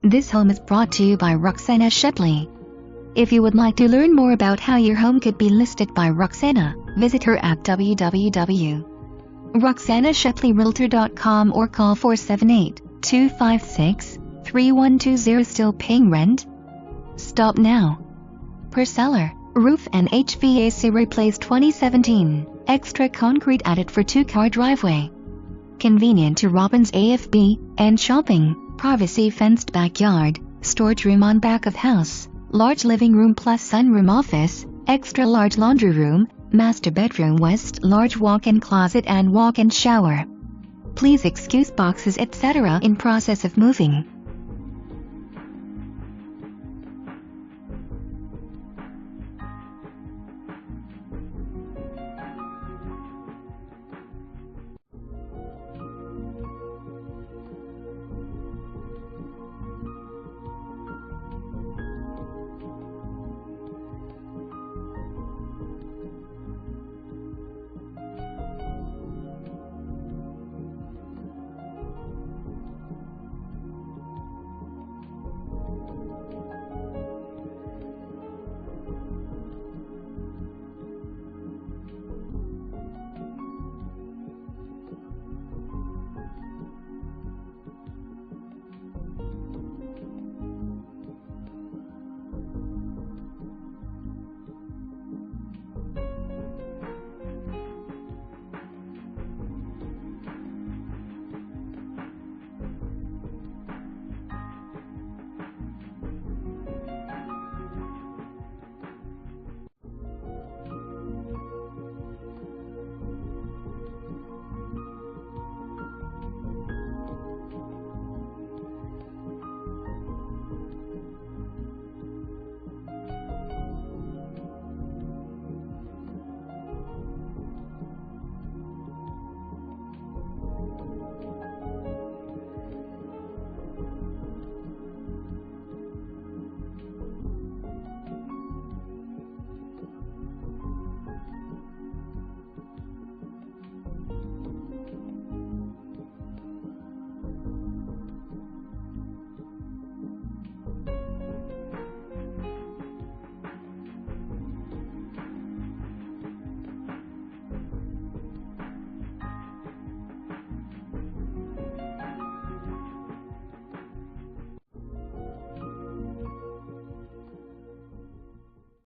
This home is brought to you by Roxana Shepley. If you would like to learn more about how your home could be listed by Roxana, visit her at www.roxanashepleyrrealtor.com or call 478-256-3120. Still paying rent? Stop now. Per seller, roof and HVAC replaced 2017, extra concrete added for 2-car driveway. Convenient to Robins AFB and shopping, privacy fenced backyard, storage room on back of house, large living room plus sunroom office, extra large laundry room, master bedroom west large walk-in closet and walk-in shower. Please excuse boxes etc. in process of moving.